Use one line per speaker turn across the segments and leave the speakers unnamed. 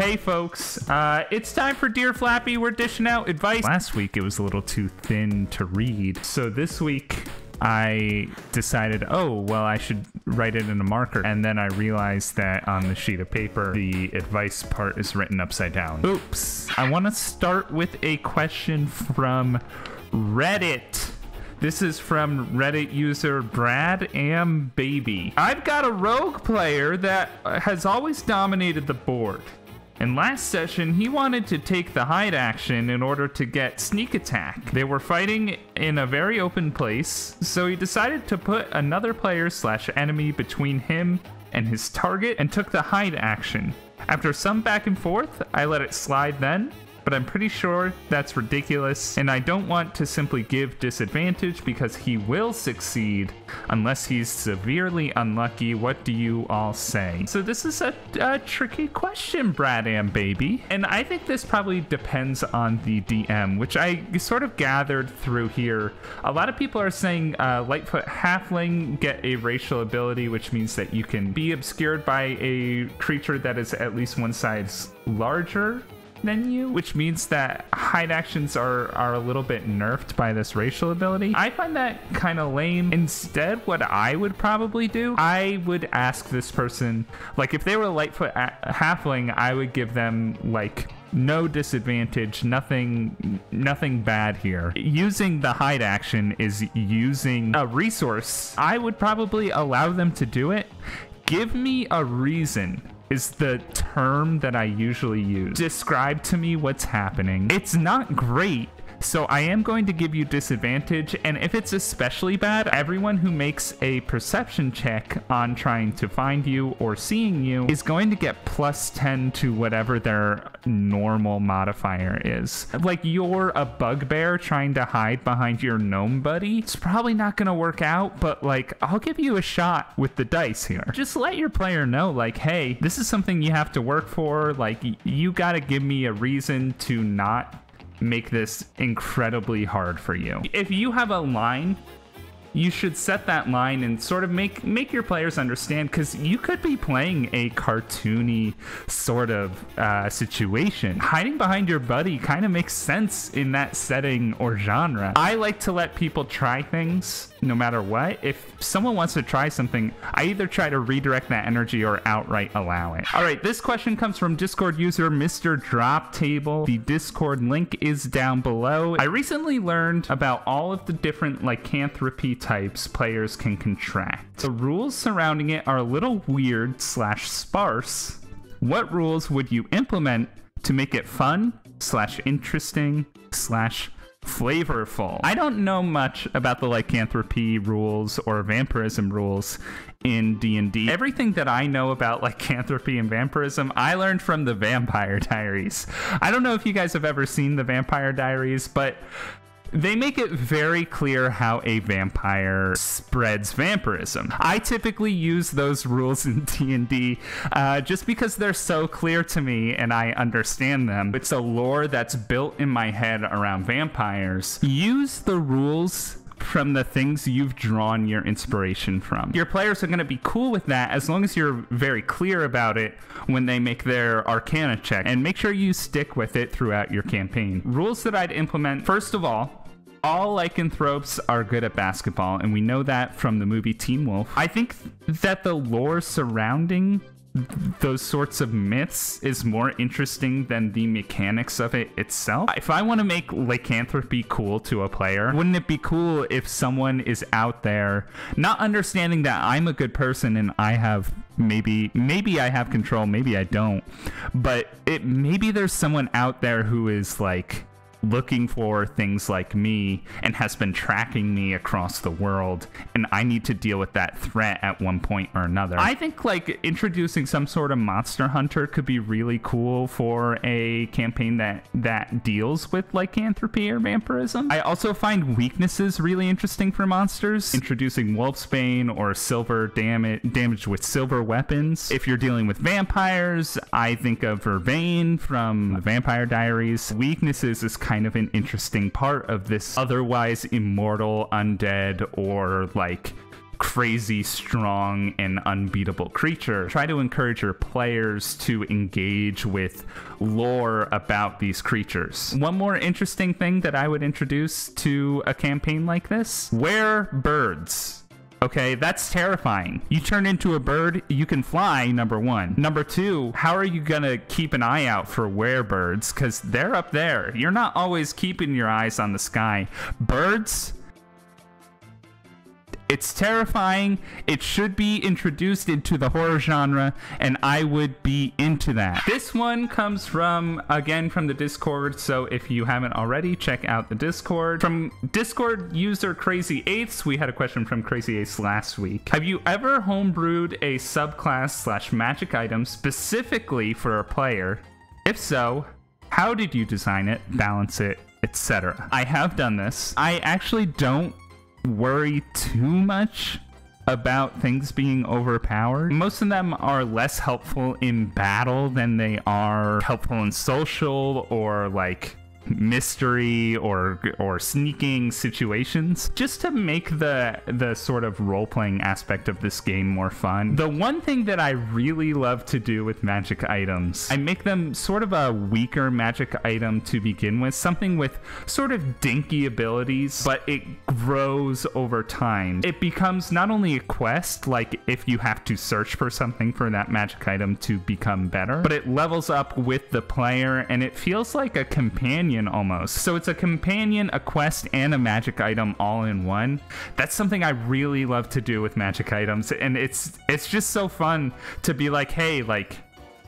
Hey folks, it's time for Dear Flappy. We're dishing out advice. Last week it was a little too thin to read, so this week I decided, oh, well, I should write it in a marker, and then I realized that on the sheet of paper, the advice part is written upside down. Oops. I want to start with a question from Reddit. This is from Reddit user Brad Am Baby. I've got a rogue player that has always dominated the board. In last session, he wanted to take the hide action in order to get sneak attack. They were fighting in a very open place, so he decided to put another player/enemy between him and his target and took the hide action. After some back and forth, I let it slide then, but I'm pretty sure that's ridiculous, and I don't want to simply give disadvantage because he will succeed unless he's severely unlucky. What do you all say? So this is a tricky question, Brad Am Baby, and I think this probably depends on the DM, which I sort of gathered through here. A lot of people are saying Lightfoot Halfling get a racial ability, which means that you can be obscured by a creature that is at least one size larger than you, which means that hide actions are a little bit nerfed by this racial ability. I find that kind of lame. Instead, what I would probably do, I would ask this person, like if they were a Lightfoot Halfling, I would give them like no disadvantage, nothing bad here. Using the hide action is using a resource. I would probably allow them to do it. Give me a reason is the term that I usually use. Describe to me what's happening. It's not great, so I am going to give you disadvantage, and if it's especially bad, everyone who makes a perception check on trying to find you or seeing you is going to get +10 to whatever their normal modifier is. Like, you're a bugbear trying to hide behind your gnome buddy. It's probably not gonna work out, but like, I'll give you a shot with the dice here. Just let your player know, like, hey, this is something you have to work for. Like, you gotta give me a reason to not make this incredibly hard for you. If you have a line, you should set that line and sort of make your players understand, because you could be playing a cartoony sort of situation. Hiding behind your buddy kind of makes sense in that setting or genre. I like to let people try things no matter what. If someone wants to try something, I either try to redirect that energy or outright allow it. All right, this question comes from Discord user Mr. Drop Table. The Discord link is down below. I recently learned about all of the different lycanthropy types players can contract. The rules surrounding it are a little weird / sparse. What rules would you implement to make it fun / interesting / flavorful? I don't know much about the lycanthropy rules or vampirism rules in D&D. Everything that I know about lycanthropy and vampirism, I learned from the Vampire Diaries. I don't know if you guys have ever seen the Vampire Diaries, but they make it very clear how a vampire spreads vampirism. I typically use those rules in D&D just because they're so clear to me and I understand them. It's a lore that's built in my head around vampires. Use the rules from the things you've drawn your inspiration from. Your players are going to be cool with that as long as you're very clear about it when they make their Arcana check, and make sure you stick with it throughout your campaign. Rules that I'd implement, first of all lycanthropes are good at basketball, and we know that from the movie Teen Wolf. I think that the lore surrounding those sorts of myths is more interesting than the mechanics of it itself. If I want to make lycanthropy cool to a player, wouldn't it be cool if someone is out there not understanding that I'm a good person and I have maybe I have control, maybe I don't, but maybe there's someone out there who is like looking for things like me and has been tracking me across the world, and I need to deal with that threat at one point or another. I think like introducing some sort of monster hunter could be really cool for a campaign that deals with lycanthropy or vampirism. I also find weaknesses really interesting for monsters. Introducing Wolfsbane or silver damage with silver weapons. If you're dealing with vampires, I think of Vervain from the Vampire Diaries. Weaknesses is kind of an interesting part of this otherwise immortal undead or like crazy strong and unbeatable creature. Try to encourage your players to engage with lore about these creatures. One more interesting thing that I would introduce to a campaign like this: werebirds. Okay, that's terrifying. You turn into a bird, you can fly, number one. Number two, how are you gonna keep an eye out for werebirds? Because they're up there. You're not always keeping your eyes on the sky. Birds, it's terrifying. It should be introduced into the horror genre, and I would be into that. This one comes from, again, from the Discord, so if you haven't already, check out the Discord. From Discord user Crazy Eighths, we had a question from Crazy Eighths last week. Have you ever homebrewed a subclass / magic item specifically for a player? If so, how did you design it, balance it, etc.? I have done this. I actually don't worry too much about things being overpowered. Most of them are less helpful in battle than they are helpful in social or like mystery or sneaking situations, just to make the sort of role-playing aspect of this game more fun. The one thing that I really love to do with magic items, I make them sort of a weaker magic item to begin with, something with sort of dinky abilities, but it grows over time. It becomes not only a quest, like if you have to search for something for that magic item to become better, but it levels up with the player, and it feels like a companion almost. So it's a companion, a quest, and a magic item all in one. That's something I really love to do with magic items, and it's just so fun to be like, hey, like,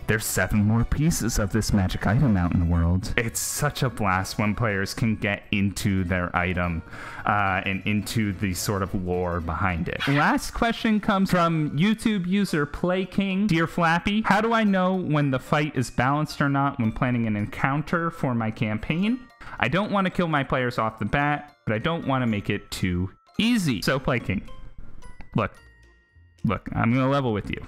there's 7 more pieces of this magic item out in the world. It's such a blast when players can get into their item and into the sort of lore behind it. Last question comes from YouTube user PlayKing. Dear Flappy, how do I know when the fight is balanced or not when planning an encounter for my campaign? I don't want to kill my players off the bat, but I don't want to make it too easy. So PlayKing, look, I'm gonna level with you.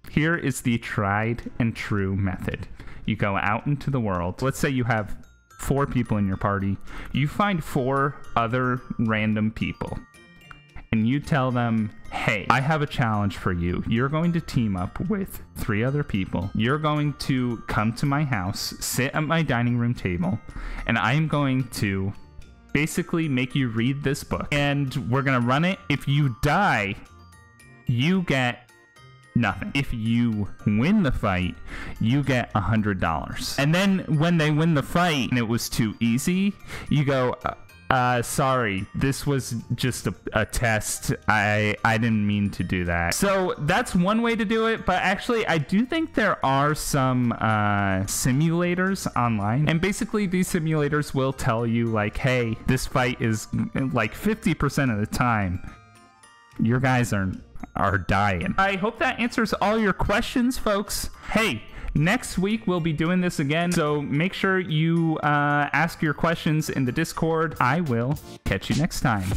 Here is the tried and true method. You go out into the world. Let's say you have 4 people in your party. You find 4 other random people. And you tell them, hey, I have a challenge for you. You're going to team up with 3 other people. You're going to come to my house, sit at my dining room table, and I'm going to basically make you read this book. And we're going to run it. If you die, you get nothing. If you win the fight, you get $100. And then when they win the fight and it was too easy, you go, sorry, this was just a test. I didn't mean to do that. So that's one way to do it, but actually I do think there are some simulators online, and basically these simulators will tell you like, hey, this fight is like 50% of the time your guys are dying. I hope that answers all your questions, folks. Hey, next week we'll be doing this again, so make sure you ask your questions in the Discord. I will catch you next time.